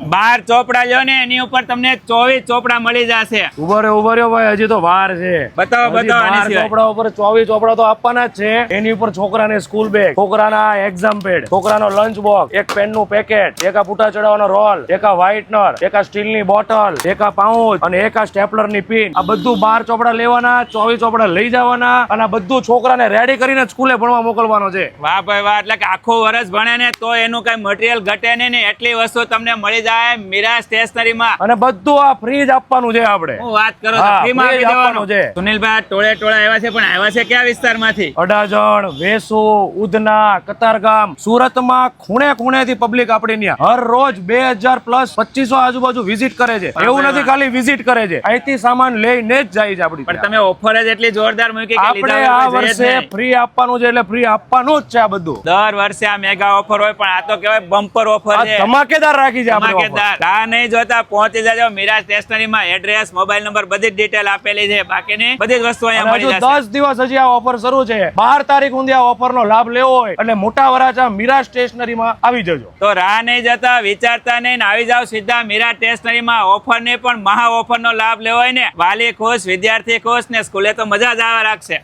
12 ચોપડા લ્યો ને એની ઉપર તમને 24 ચોપડા મળી જશે. ઉભો રહ્યો ભાઈ, હજી તો વાર છે. બતાવો હજી 12 ચોપડા ઉપર 24 ચોપડા તો આપવાના જ છે. એની ઉપર છોકરાને સ્કૂલ બેગ, છોકરાના એક્ઝામ પેડ, છોકરાનો લંચ બોક્સ, એક પેન નું પેકેટ, એક પૂટા ચડાવવાનો રોલ, એક વ્હાઇટનર, એક સ્ટીલ ની બોટલ, એક પાઉચ અને એક સ્ટેપલર ની પિન. આ બધું 12 ચોપડા લેવાના, 24 ચોપડા લઈ જવાના અને આ બધું છોકરાને રેડી કરીને સ્કૂલે ભણવા મોકલવાનો છે. વાહ ભાઈ વાહ, એટલે કે આખું વર્ષ ભણે ને તો એનું કઈ મટીરિયલ ઘટે નહીં ને એટલી વસ્તુ તમને મળી જાય મીરા સ્ટેશનરી માં. અને બધું આ ફ્રી જ આપવાનું છે આપણે. હું વાત કરો તો હા, free માં free આપી જ આપવાનું દેવાનું છે. સુનિલભાઈ ટોળે ટોળા આવ્યા છે, પણ આવ્યા છે કયા વિસ્તારમાંથી? અડાજણ, વેસુ, ઉધના, કતારગામ, સુરતમાં ખૂણે ખૂણેથી પબ્લિક આપણી ત્યાં હર રોજ 2000 પ્લસ 2500 આજુબાજુ વિઝિટ કરે છે. એવું નથી ખાલી વિઝિટ કરે છે, અહીંથી સામાન લઈને જ જાય છે આપણી પણ ત્યાં. તમે ઓફર જ એટલી જોરદાર મૂકી કે આપણે લીધા આ વગર જઈએ જ વર્ષે નહીં. ફ્રી આપવાનું છે એટલે ફ્રી આપવાનું જ છે આ બધું. દર વર્ષે આ મેગા ઓફર હોય, પણ આ તો કહેવાય બમ્પર ઓફર આ છે. ધમાકેદાર રાખી છે આપણે offer. ધમાકેદાર. રાહ નહીં જોતા પહોંચી જાજો મીરા સ્ટેશનરી માં. એડ્રેસ, મોબાઈલ નંબર, બધી જ ડિટેલ આપેલી છે. બાકીની બધી જ વસ્તુ અહીંયા અને મળી હજુ જશે. 10 દિવસ હજી આ ઓફર શરૂ છે. 12 તારીખ સુધી આ ઓફર નો લાભ લેવો હોય એટલે મોટા વરાછા મીરા સ્ટેશનરી માં આવી જજો. તો રાહ નહીં જતા, વિચારતા નહીં, ને આવી જાવ સીધા મીરા સ્ટેશનરી માં. ઓફર ને પણ મહા ઓફર નો લાભ લેવો હોય ને, વાલી ખુશ, વિદ્યાર્થી ખુશ, ને સ્કૂલે તો મજા જ આવવા રાખશે.